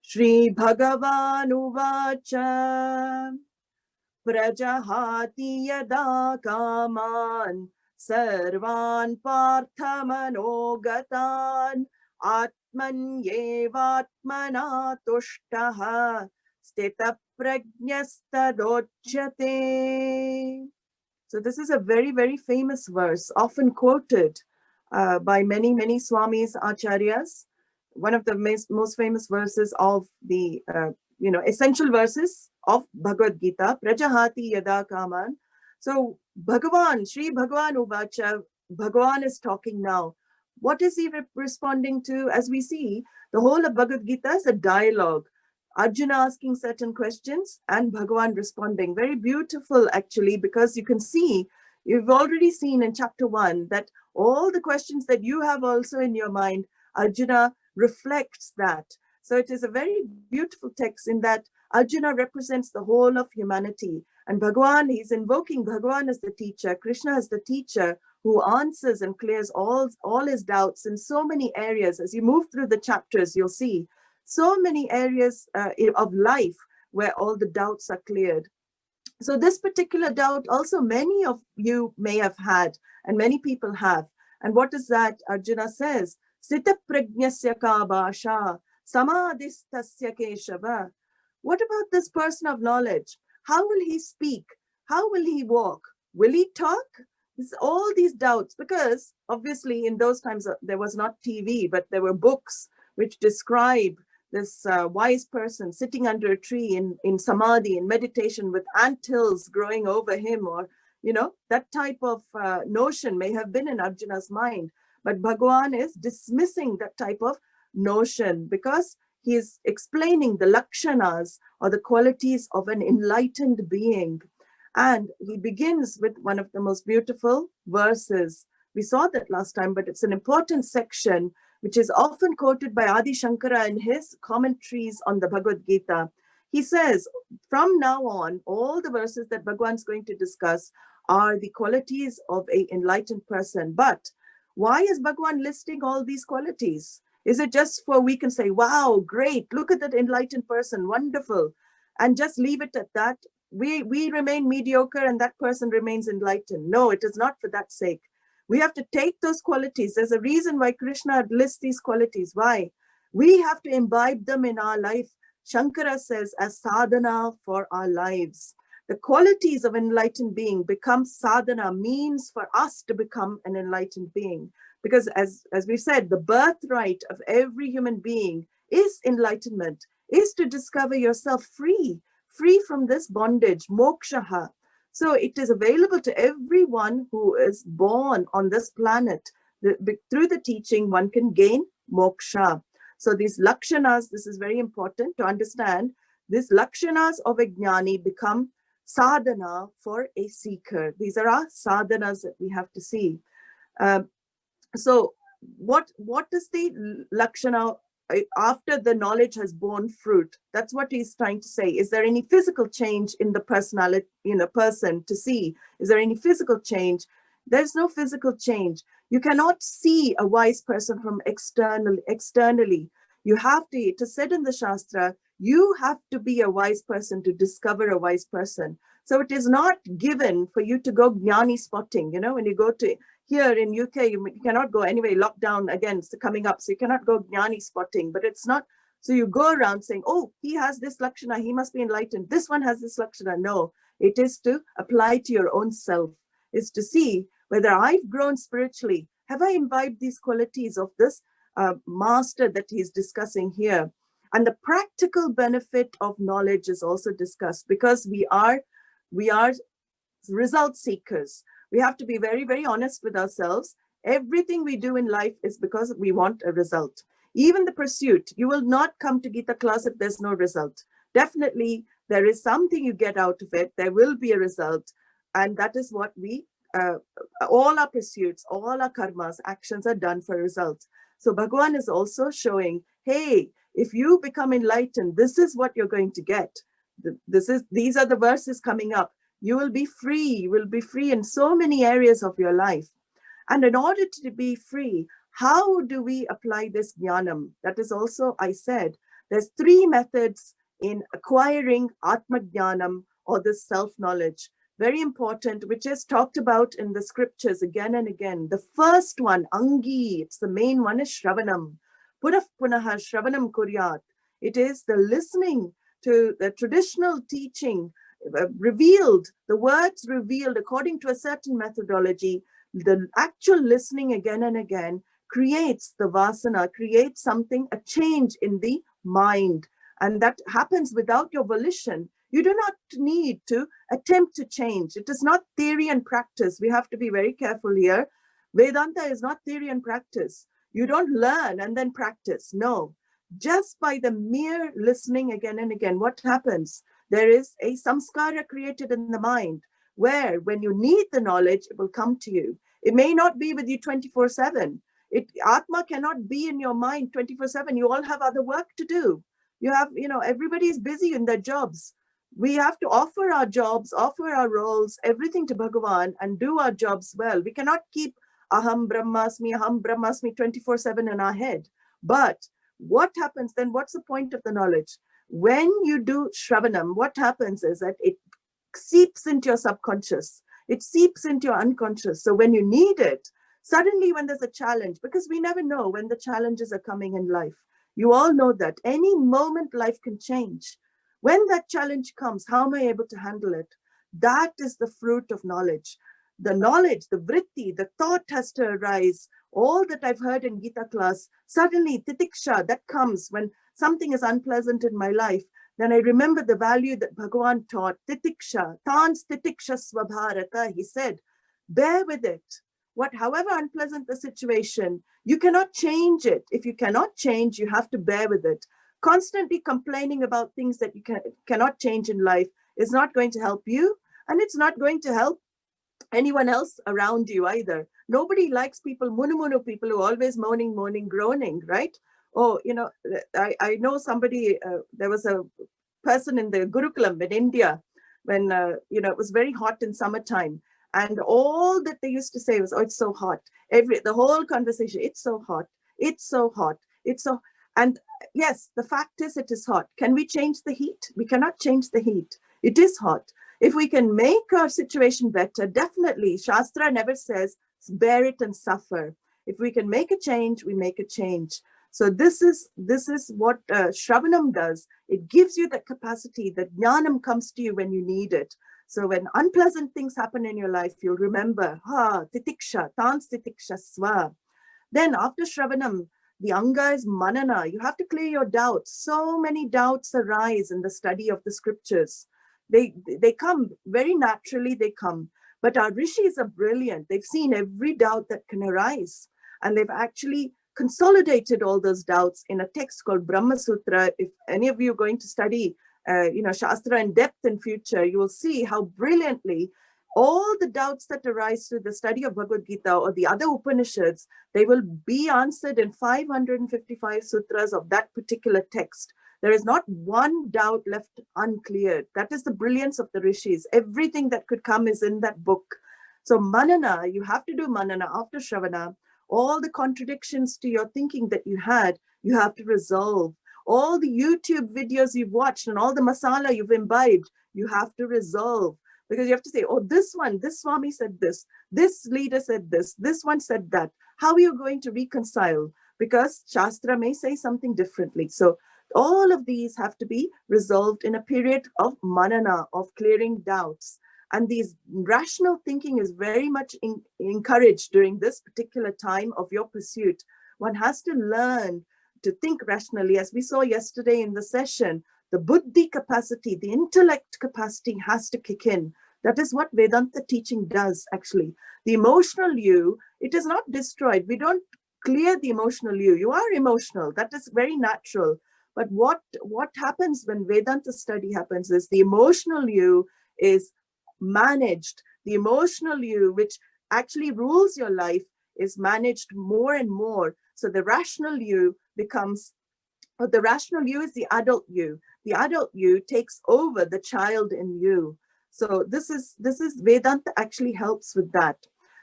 Shri Bhagavan Uvacha Prajahati Yada Kaman Sarvan Parthamanogatan Atmanyevatmana Tushtaha Sthitaprajnastadochyate. So this is a very, very famous verse, often quoted by many, many Swamis, Acharyas. One of the most famous verses of the, essential verses of Bhagavad Gita, Prajahati Yada Kaman. So Bhagavan, Sri Bhagavan Uvacha, Bhagavan is talking now. What is he responding to? As we see, the whole of Bhagavad Gita is a dialogue. Arjuna asking certain questions and Bhagavan responding. Very beautiful, actually, because you can see, you've already seen in chapter 1 that all the questions that you have also in your mind, Arjuna reflects that. So it is a very beautiful text in that Arjuna represents the whole of humanity. And Bhagavan, he's invoking Bhagavan as the teacher, Krishna as the teacher who answers and clears all his doubts in so many areas. As you move through the chapters, you'll see so many areas of life where all the doubts are cleared. So this particular doubt also many of you may have had, and many people have. And what is that? Arjuna says, Sthitaprajnasya ka bhasha samadhistasya keshava. What about this person of knowledge? How will he speak? How will he walk? Will he talk? It's all these doubts, because obviously in those times there was not TV, but there were books which describe this wise person sitting under a tree in samadhi, in meditation, with anthills growing over him, or, that type of notion may have been in Arjuna's mind. But Bhagavan is dismissing that type of notion because he is explaining the lakshanas, or the qualities of an enlightened being. And he begins with one of the most beautiful verses. We saw that last time, but it's an important section which is often quoted by Adi Shankara in his commentaries on the Bhagavad Gita. He says, from now on, all the verses that Bhagavan's going to discuss are the qualities of an enlightened person. But why is Bhagavan listing all these qualities? Is it just for we can say, wow, great, look at that enlightened person, wonderful, and just leave it at that? We remain mediocre and that person remains enlightened. No, it is not for that sake. We have to take those qualities. There's a reason why Krishna lists these qualities. Why? We have to imbibe them in our life. Shankara says, as sadhana for our lives. The qualities of an enlightened being become sadhana, means for us to become an enlightened being. Because as we said, the birthright of every human being is enlightenment, is to discover yourself free from this bondage, moksha. So it is available to everyone who is born on this planet. Through the teaching, one can gain moksha. So these lakshanas, this is very important to understand. These lakshanas of a jnani become sadhana for a seeker. These are our sadhanas that we have to see. So what is the lakshana after the knowledge has borne fruit? That's what he's trying to say. Is there any physical change in the personality, person to see? Is there any physical change? There's no physical change. You cannot see a wise person from externally. You have to, it is said in the Shastra, you have to be a wise person to discover a wise person. So it is not given for you to go jnani spotting. When you go to here in UK, you cannot go anyway, lockdown again, it's coming up. So you cannot go jnani spotting, but it's not, so you go around saying, oh, he has this lakshana, he must be enlightened. This one has this lakshana. No, it is to apply to your own self. It's to see whether I've grown spiritually. Have I imbibed these qualities of this master that he's discussing here? And the practical benefit of knowledge is also discussed, because we are result seekers. We have to be very, very honest with ourselves. Everything we do in life is because we want a result. Even the pursuit, you will not come to Gita class if there's no result. Definitely, there is something you get out of it. There will be a result. And that is what we, all our pursuits, all our karmas, actions are done for results. So Bhagavan is also showing, hey, if you become enlightened, this is what you're going to get. These are the verses coming up. You will be free in so many areas of your life. And in order to be free, how do we apply this jnanam? That is also, I said, There's three methods in acquiring Atma Jnanam, or this self-knowledge. Very important, which is talked about in the scriptures again and again. The first one, Angi, it's the main one, is Shravanam. Puraf Punaha Shravanam Kuryat. It is the listening to the traditional teaching revealed, the words revealed according to a certain methodology. The actual listening again and again creates the vasana, creates something, a change in the mind. And that happens without your volition. You do not need to attempt to change. It is not theory and practice. We have to be very careful here. Vedanta is not theory and practice. You don't learn and then practice. No. Just by the mere listening again and again, what happens? There is a samskara created in the mind where when you need the knowledge, it will come to you. It may not be with you 24/7. Atma cannot be in your mind 24/7. You all have other work to do. You have, everybody is busy in their jobs. We have to offer our jobs, offer our roles, everything to Bhagavan and do our jobs well. We cannot keep aham brahmasmi 24/7 in our head. But what happens then? What's the point of the knowledge? When you do Shravanam, what happens is that it seeps into your subconscious. It seeps into your unconscious. So when you need it, suddenly when there's a challenge, because we never know when the challenges are coming in life. You all know that any moment life can change. When that challenge comes, how am I able to handle it? That is the fruit of knowledge. The knowledge, the vritti, the thought has to arise. All that I've heard in Gita class, suddenly titiksha, that comes when something is unpleasant in my life. Then I remember the value that Bhagavan taught, titiksha, tans titiksha svabharata. He said, bear with it. However unpleasant the situation, you cannot change it. If you cannot change, you have to bear with it. Constantly complaining about things that you cannot change in life is not going to help you, and it's not going to help anyone else around you either. Nobody likes people, munu people who are always moaning, groaning, right? Oh, I know somebody, there was a person in the Gurukulam in India when, it was very hot in summertime. And all that they used to say was, oh, it's so hot. The whole conversation, it's so hot. It's so hot. It's so, and yes, the fact is it is hot. Can we change the heat? We cannot change the heat. It is hot. If we can make our situation better, definitely, Shastra never says, bear it and suffer. If we can make a change, we make a change. So this is what Shravanam does. It gives you the capacity that Jnanam comes to you when you need it. So when unpleasant things happen in your life, you'll remember, titiksha, tans titiksha swa. Then after Shravanam, the anga is manana. You have to clear your doubts. So many doubts arise in the study of the scriptures. They come very naturally, they come. But our rishis are brilliant. They've seen every doubt that can arise. And they've actually consolidated all those doubts in a text called Brahma Sutra. If any of you are going to study Shastra in depth in future, you will see how brilliantly all the doubts that arise through the study of Bhagavad Gita or the other Upanishads, they will be answered in 555 sutras of that particular text. There is not one doubt left uncleared. That is the brilliance of the rishis. Everything that could come is in that book. So manana, you have to do manana after Shravana. All the contradictions to your thinking that you had, you have to resolve. All the YouTube videos you've watched and all the masala you've imbibed, you have to resolve. Because you have to say, oh, this Swami said this leader said this one said that. How are you going to reconcile? Because Shastra may say something differently. So all of these have to be resolved in a period of manana, of clearing doubts. And these rational thinking is very much encouraged during this particular time of your pursuit. One has to learn to think rationally. As we saw yesterday in the session, the buddhi capacity, the intellect capacity has to kick in. That is what Vedanta teaching does, actually. The emotional you, it is not destroyed. We don't clear the emotional you. You are emotional. That is very natural. But what happens when Vedanta study happens is the emotional you is managed. The emotional you, which actually rules your life, is managed more and more. So the rational you becomes, or the rational you is the adult you. The adult you takes over the child in you. So this is Vedanta actually helps with that.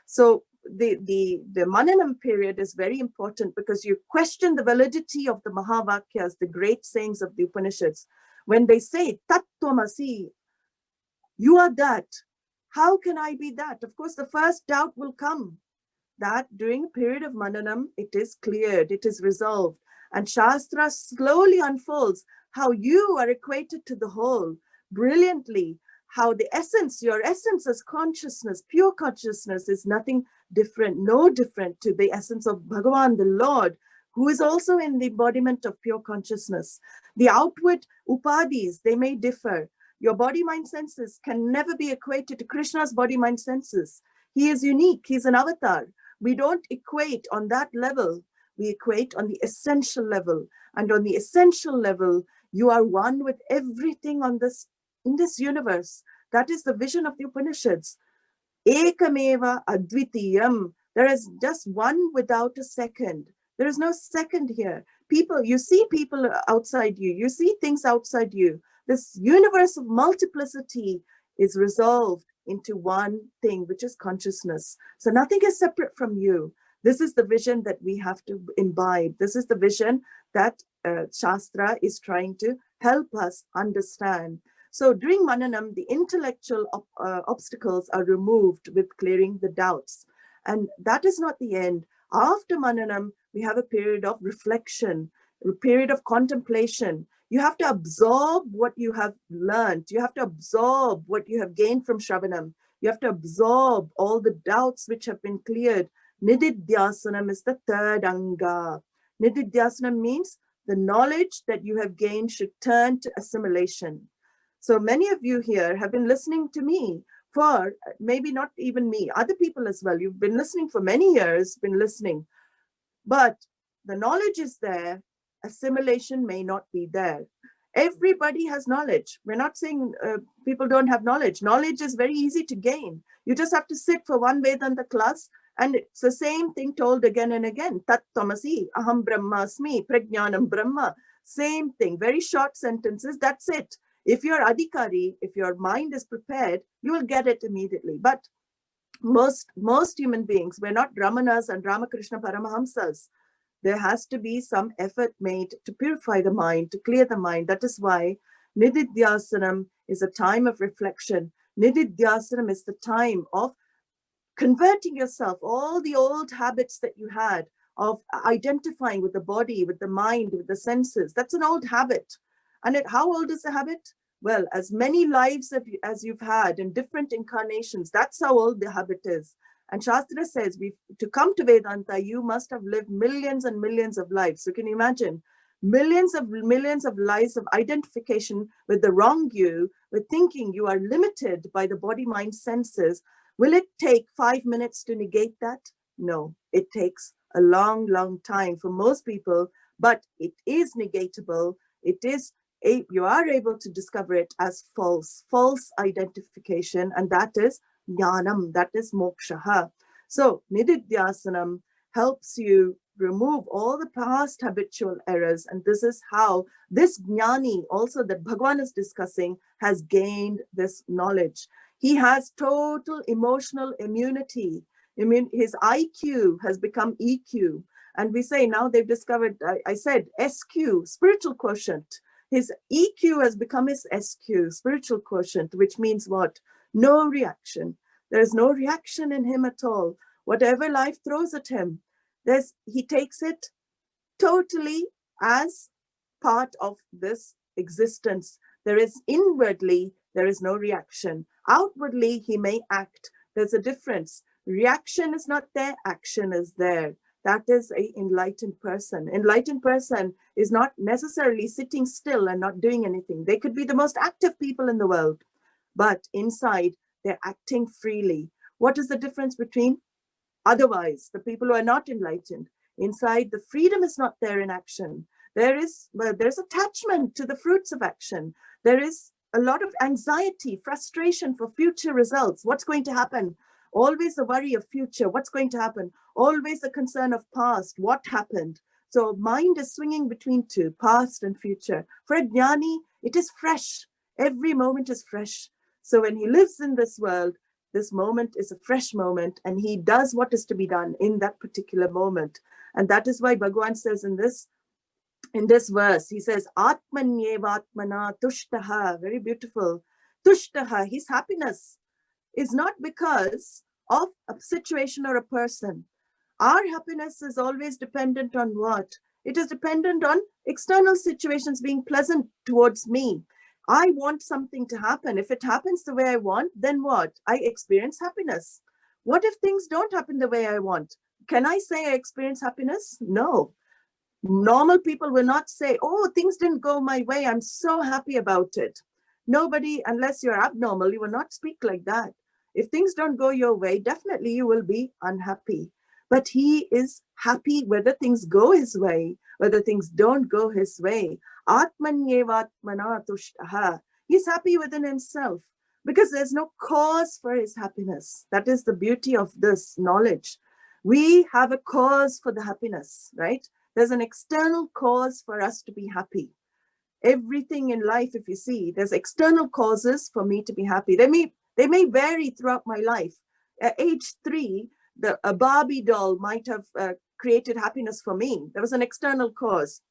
So the Mananam period is very important because you question the validity of the Mahavakyas, the great sayings of the Upanishads. When they say, Tat Tvamasi, you are that. How can I be that? Of course, the first doubt will come. That during a period of Mananam, it is cleared, it is resolved. And Shastra slowly unfolds how you are equated to the whole brilliantly, how the essence, your essence as consciousness, pure consciousness is nothing different, no different to the essence of Bhagavan, the Lord, who is also in the embodiment of pure consciousness. The outward upadis, they may differ. Your body, mind, senses can never be equated to Krishna's body, mind, senses. He is unique, he's an avatar. We don't equate on that level. We equate on the essential level. And on the essential level, you are one with everything on this, in this universe. That is the vision of the Upanishads. Ekameva advitiyam. There is just one without a second. There is no second here. People, you see people outside you. You see things outside you. This universe of multiplicity is resolved into one thing, which is consciousness. So nothing is separate from you. This is the vision that we have to imbibe. This is the vision that Shastra is trying to help us understand. So during Mananam, the intellectual obstacles are removed with clearing the doubts. And that is not the end. After Mananam, we have a period of reflection, a period of contemplation. You have to absorb what you have learned. You have to absorb what you have gained from Shravanam. You have to absorb all the doubts which have been cleared. Nididhyasanam is the third anga. Nididhyasanam means the knowledge that you have gained should turn to assimilation. So many of you here have been listening to me for, maybe not even me, other people as well. You've been listening for many years, been listening. But the knowledge is there. Assimilation may not be there. Everybody has knowledge. We're not saying people don't have knowledge. Knowledge is very easy to gain. You just have to sit for one Vedanta class, and it's the same thing told again and again. Tat Tvamasi, Aham Brahmasmi, Prajnanam Brahma. Same thing, very short sentences, that's it. If you're adhikari, if your mind is prepared, you will get it immediately. But most human beings, we're not Ramanas and Ramakrishna Paramahamsas. There has to be some effort made to purify the mind, to clear the mind. That is why Nididhyasanam is a time of reflection. Nididhyasanam is the time of converting yourself, all the old habits that you had of identifying with the body, with the mind, with the senses. That's an old habit. And how old is the habit? Well, as many lives as you've had in different incarnations, that's how old the habit is. And Shastra says, to come to Vedanta, you must have lived millions and millions of lives. So can you imagine? Millions of lives of identification with the wrong you, with thinking you are limited by the body, mind, senses. Will it take 5 minutes to negate that? No, it takes a long, long time for most people, but it is negatable. It is, you are able to discover it as false identification, and that is jnanam, that is moksha. So nididhyasanam helps you remove all the past habitual errors, and this is how this jnani also that Bhagavan is discussing has gained this knowledge. He has total emotional immunity. His IQ has become EQ. And we say now they've discovered, I said SQ, spiritual quotient. His EQ has become his SQ, spiritual quotient, which means what? No reaction. There is no reaction in him at all. Whatever life throws at him, he takes it totally as part of this existence. There is inwardly, there is no reaction. Outwardly, he may act. There's a difference. Reaction is not there, action is there. That is an enlightened person. Enlightened person is not necessarily sitting still and not doing anything. They could be the most active people in the world, but inside they're acting freely. What is the difference between otherwise, the people who are not enlightened? Inside, the freedom is not there in action. There's attachment to the fruits of action. There is a lot of anxiety, frustration for future results. What's going to happen? Always the worry of future. What's going to happen? Always the concern of past. What happened? So mind is swinging between two, past and future. For a jnani, it is fresh. Every moment is fresh. So when he lives in this world, This moment is a fresh moment, and he does what is to be done in that particular moment. And that is why Bhagavan says in this verse, he says, Atmanyevatmana tushtaha, very beautiful. Tushtaha, his happiness is not because of a situation or a person. Our happiness is always dependent on what? It is dependent on external situations being pleasant towards me. I want something to happen. If it happens the way I want, then what? I experience happiness. What if things don't happen the way I want? Can I say I experience happiness? No. Normal people will not say, oh, things didn't go my way, I'm so happy about it. Nobody, unless you're abnormal, you will not speak like that. If things don't go your way, definitely you will be unhappy. But he is happy whether things go his way, whether things don't go his way. Atmanyevatmana tushtaha. He's happy within himself because there's no cause for his happiness. That is the beauty of this knowledge. We have a cause for the happiness, right? There's an external cause for us to be happy. Everything in life, if you see, there's external causes for me to be happy. They may vary throughout my life. At age 3, a Barbie doll might have created happiness for me. There was an external cause.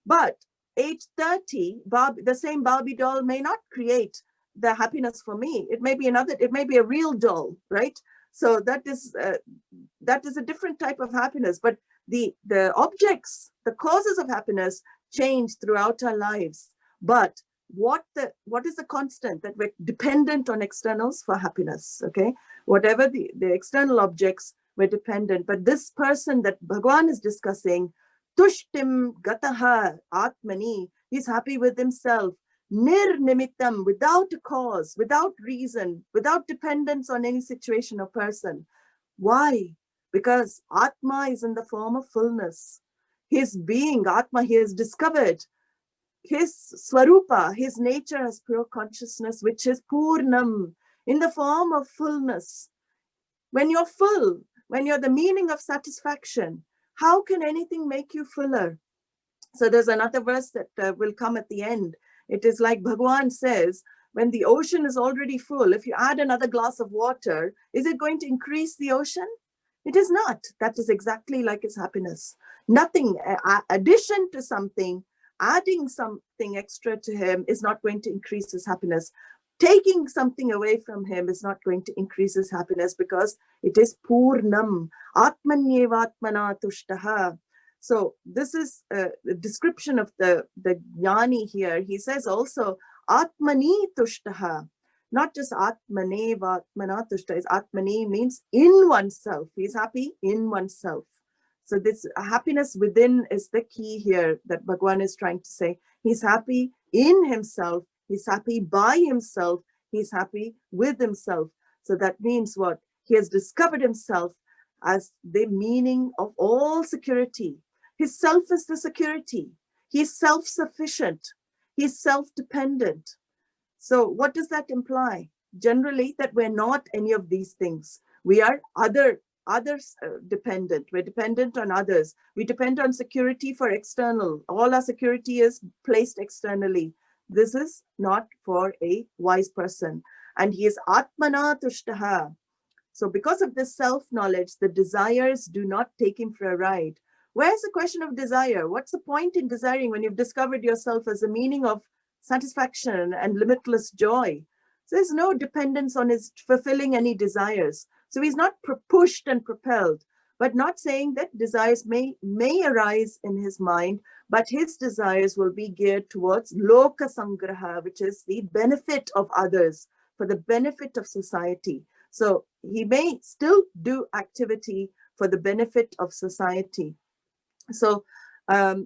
But age 30, the same Barbie doll may not create the happiness for me. It may be a real doll, right? So that is a different type of happiness. But the objects, the causes of happiness change throughout our lives. But what is the constant? That we're dependent on externals for happiness, okay? Whatever the external objects, we're dependent. But this person that Bhagavan is discussing, tushtim gataha atmani, he's happy with himself, nirnimittam, without a cause, without reason, without dependence on any situation or person. Why? Because Atma is in the form of fullness. His being, Atma, he has discovered his Swarupa, his nature as pure consciousness, which is Purnam, in the form of fullness. When you're full, when you're the meaning of satisfaction, how can anything make you fuller? So there's another verse that will come at the end. It is like Bhagavan says, when the ocean is already full, if you add another glass of water, is it going to increase the ocean? It is not. That is exactly like his happiness. Nothing, addition to something, adding something extra to him is not going to increase his happiness. Taking something away from him is not going to increase his happiness because it is Purnam. Atmanyevatmana tushtaha. So this is the description of the Jnani here. He says also, Atmani tushtaha. Not just Atmane Vatmana tushta, is Atmani means in oneself. He's happy in oneself. So this happiness within is the key here that Bhagavan is trying to say. He's happy in himself. He's happy by himself. He's happy with himself. So that means what? He has discovered himself as the meaning of all security. His self is the security. He's self-sufficient. He's self-dependent. So what does that imply? Generally, that we're not any of these things. We are others dependent. We're dependent on others. We depend on security for external. All our security is placed externally. This is not for a wise person. And he is Atmana tushtaha. So because of this self-knowledge, the desires do not take him for a ride. Where's the question of desire? What's the point in desiring when you've discovered yourself as the meaning of satisfaction and limitless joy? So there's no dependence on his fulfilling any desires. So he's not pushed and propelled, but not saying that desires may arise in his mind, but his desires will be geared towards loka sangraha, which is the benefit of others, for the benefit of society. So he may still do activity for the benefit of society. So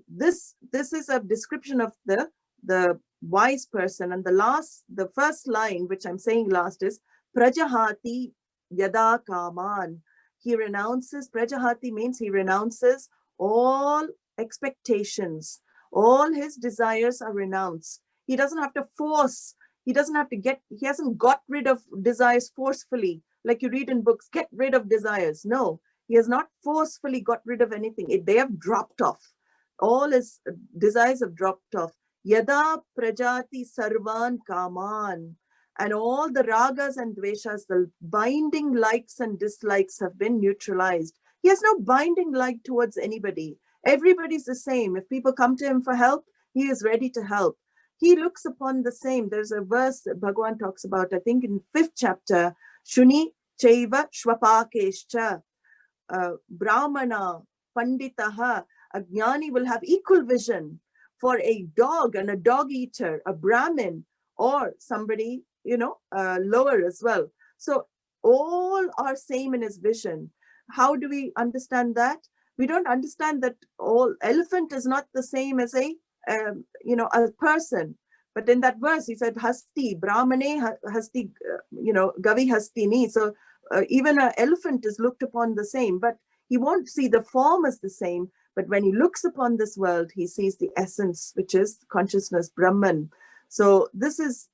this is a description of the wise person. And the first line, which I'm saying last, is Prajahati Yada Kaman. He renounces, Prajahati means he renounces all expectations. All his desires are renounced. He doesn't have to force. He hasn't got rid of desires forcefully. Like you read in books, get rid of desires. No, he has not forcefully got rid of anything. They have dropped off. All his desires have dropped off. Yada prajati sarvan kaman. and all the ragas and dveshas, the binding likes and dislikes have been neutralized. He has no binding like towards anybody. Everybody's the same. If people come to him for help, he is ready to help. He looks upon the same. There's a verse that Bhagavan talks about, I think in 5th chapter, Shuni Chaiva Shvapakescha, Brahmana, Panditaha, a jnani will have equal vision for a dog and a dog eater, a Brahmin, or somebody, lower as well. So all are same in his vision. How do we understand that? We don't understand that all elephant is not the same as a person. But in that verse, he said, Hasti, Brahmane, Hasti, Gavi Hastini. So even an elephant is looked upon the same, but he won't see the form as the same. But when he looks upon this world, he sees the essence, which is consciousness, Brahman. So this is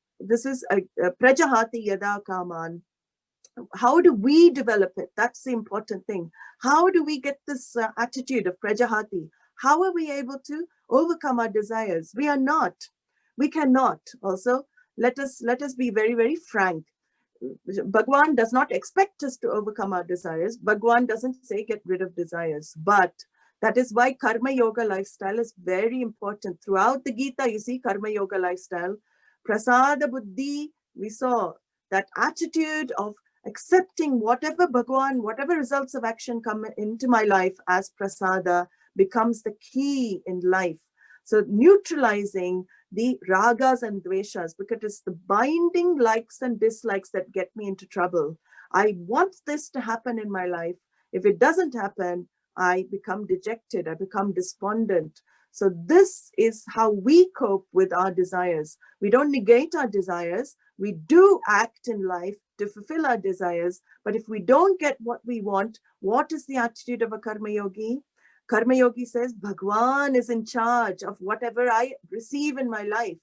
a Prajahati Yada Kaman. How do we develop it? That's the important thing. How do we get this attitude of Prajahati? How are we able to overcome our desires? We are not. We cannot. Also, let us be very, very frank. Bhagwan does not expect us to overcome our desires. Bhagwan doesn't say get rid of desires. But that is why Karma Yoga lifestyle is very important. Throughout the Gita, you see Karma Yoga lifestyle. Prasada Buddhi, we saw that attitude of accepting whatever Bhagwan, whatever results of action come into my life as prasada becomes the key in life. So neutralizing the ragas and dveshas, because it's the binding likes and dislikes that get me into trouble. I want this to happen in my life. If it doesn't happen, I become dejected, I become despondent. So this is how we cope with our desires. We don't negate our desires. We do act in life to fulfill our desires. But if we don't get what we want, what is the attitude of a Karma Yogi? Karma Yogi says, Bhagwan is in charge of whatever I receive in my life.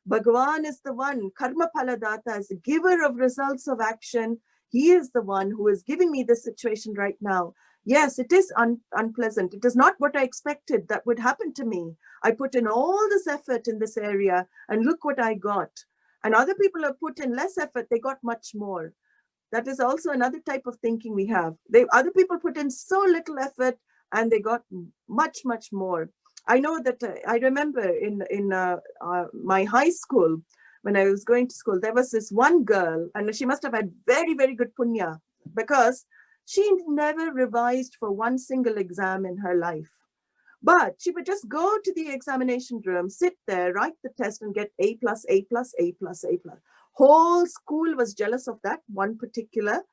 Bhagwan is the one, Karma Paladata is the giver of results of action. He is the one who is giving me this situation right now. Yes, it is unpleasant. It is not what I expected that would happen to me. I put in all this effort in this area and look what I got. And other people have put in less effort, they got much more. That is also another type of thinking we have. Other people put in so little effort and they got much, much more. I know that I remember in my high school, when I was going to school, there was this one girl, and she must have had very, very good punya, because she never revised for one single exam in her life. But she would just go to the examination room, sit there, write the test, and get A plus, A plus, A plus, A plus. Whole school was jealous of that one particular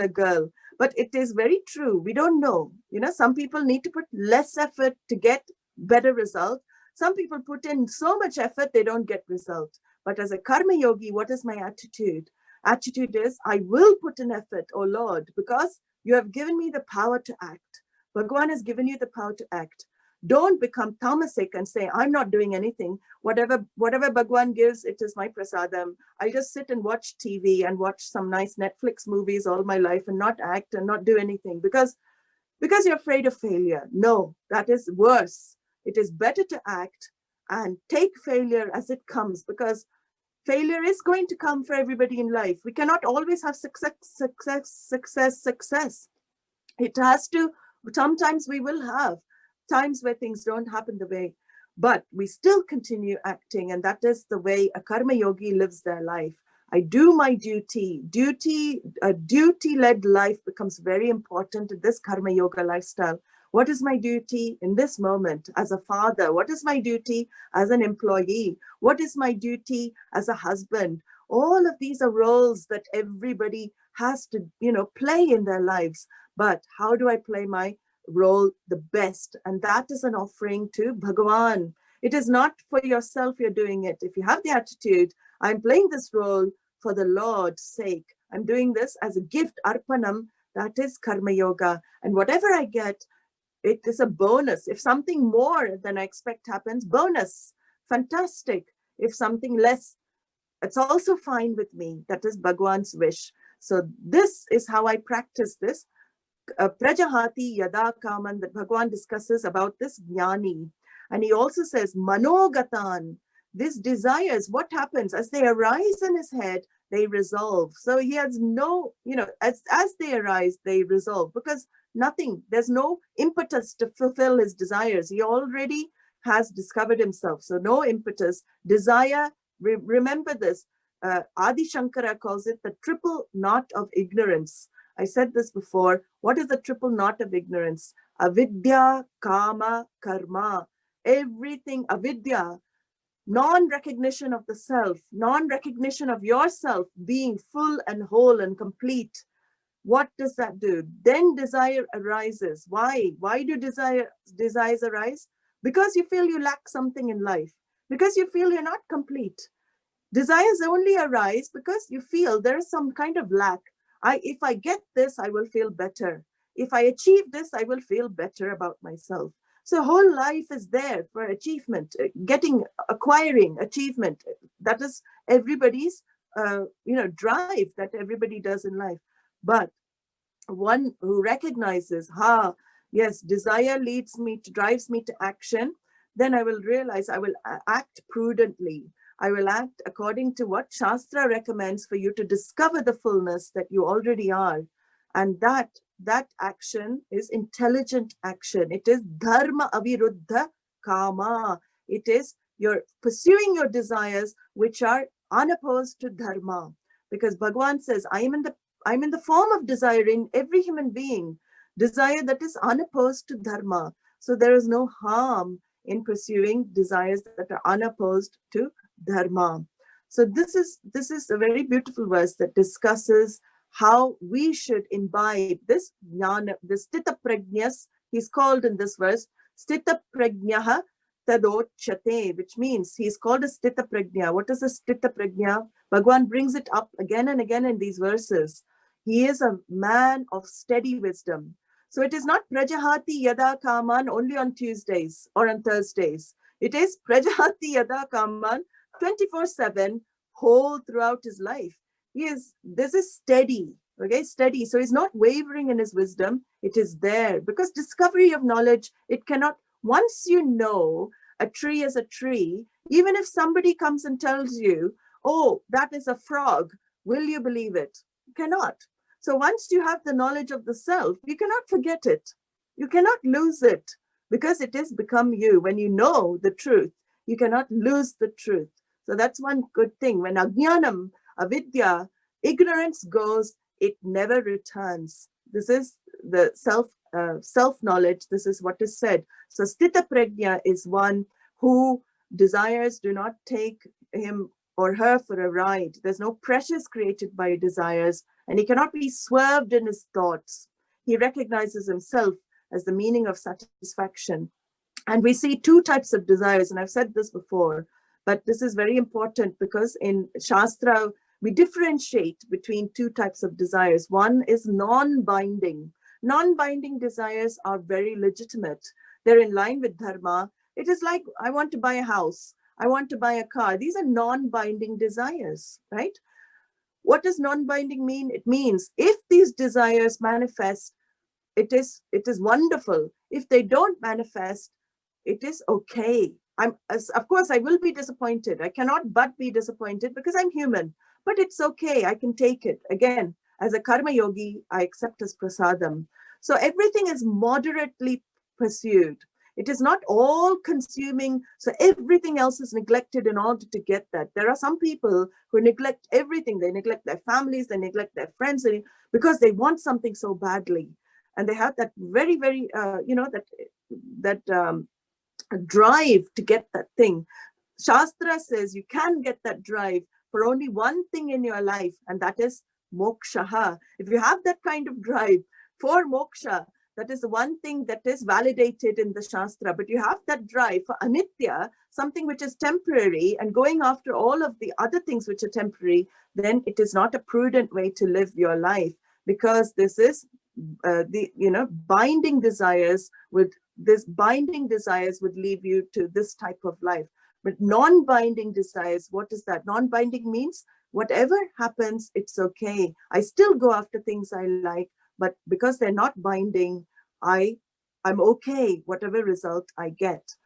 girl. But it is very true. We don't know. Some people need to put less effort to get better result. Some people put in so much effort, they don't get result. But as a Karma Yogi, what is my attitude? Attitude is, I will put in effort, oh Lord, because you have given me the power to act. Bhagwan has given you the power to act. Don't become tamasic and say, I'm not doing anything. Whatever Bhagwan gives, it is my prasadam. I just sit and watch TV and watch some nice Netflix movies all my life and not act and not do anything because you're afraid of failure. No, that is worse. It is better to act and take failure as it comes, because failure is going to come for everybody in life. We cannot always have success. It has to, sometimes we will have times where things don't happen the way, but we still continue acting. And that is the way a Karma Yogi lives their life. I do my duty. A duty-led life becomes very important in this Karma Yoga lifestyle. What is my duty in this moment as a father? What is my duty as an employee? What is my duty as a husband? All of these are roles that everybody has to, play in their lives. But how do I play my role the best? And that is an offering to Bhagavan. It is not for yourself you're doing it. If you have the attitude, I'm playing this role for the Lord's sake. I'm doing this as a gift, arpanam, that is Karma Yoga. And whatever I get, it is a bonus. If something more than I expect happens, bonus, fantastic. If something less, it's also fine with me. That is Bhagwan's wish. So this is how I practice this. Prajahati Yada Kaman, that Bhagwan discusses about this jnani. And he also says, Manogatan, these desires, what happens as they arise in his head, they resolve. So he has no, as they arise, they resolve, because there's no impetus to fulfill his desires. He already has discovered himself. So no impetus. Desire, remember this, Adi Shankara calls it the triple knot of ignorance. I said this before. What is the triple knot of ignorance? Avidya, kama, karma. Everything, avidya, non-recognition of the self, non-recognition of yourself being full and whole and complete. What does that do? Then desire arises. Why? Why do desires arise? Because you feel you lack something in life, because you feel you're not complete. Desires only arise because you feel there is some kind of lack. If I get this, I will feel better. If I achieve this, I will feel better about myself. So whole life is there for achievement, acquiring achievement. That is everybody's, drive that everybody does in life. But one who recognizes, yes, desire drives me to action, then I will realize I will act prudently. I will act according to what Shastra recommends for you to discover the fullness that you already are. And that action is intelligent action. It is dharma aviruddha kama. It is you're pursuing your desires which are unopposed to dharma. Because Bhagavan says, I'm in the form of desire in every human being, desire that is unopposed to dharma. So there is no harm in pursuing desires that are unopposed to dharma. So this is a very beautiful verse that discusses how we should imbibe this jnana, this Sthitaprajnas. He's called in this verse Sthitaprajnaha tadochyate, which means he's called a Sthitaprajna. What is a Sthitaprajna? Bhagavan brings it up again and again in these verses. He is a man of steady wisdom. So it is not prajahati yada kaman only on Tuesdays or on Thursdays. It is prajahati yada kaman 24/7, whole throughout his life. This is steady, okay, steady. So he's not wavering in his wisdom. It is there because discovery of knowledge, it cannot, once you know a tree is a tree, even if somebody comes and tells you, oh, that is a frog, will you believe it? You cannot. So once you have the knowledge of the self, you cannot forget it. You cannot lose it because it has become you. When you know the truth, you cannot lose the truth. So that's one good thing. When ajnanam, avidya, ignorance goes, it never returns. This is the self-knowledge. This is what is said. So Sthitaprajna is one who desires do not take him or her for a ride. There's no pressures created by desires, and he cannot be swerved in his thoughts. He recognizes himself as the meaning of satisfaction. And we see two types of desires, and I've said this before, but this is very important because in Shastra, we differentiate between two types of desires. One is non-binding. Non-binding desires are very legitimate. They're in line with dharma. It is like, I want to buy a house. I want to buy a car. These are non-binding desires, right? What does non-binding mean? It means if these desires manifest, it is wonderful. If they don't manifest, it is okay. Of course, I will be disappointed. I cannot but be disappointed because I'm human, but it's okay. I can take it. Again, as a karma yogi, I accept as prasadam. So everything is moderately pursued. It is not all consuming. So everything else is neglected in order to get that. There are some people who neglect everything. They neglect their families, they neglect their friends because they want something so badly. And they have that very, very, drive to get that thing. Shastra says you can get that drive for only one thing in your life, and that is moksha. If you have that kind of drive for moksha, that is the one thing that is validated in the Shastra. But you have that drive for anitya, something which is temporary, and going after all of the other things which are temporary, then it is not a prudent way to live your life, because this is binding desires would lead you to this type of life. But non-binding desires, what is that? Non-binding means whatever happens, it's okay. I still go after things I like, but because they're not binding, I'm okay, whatever result I get.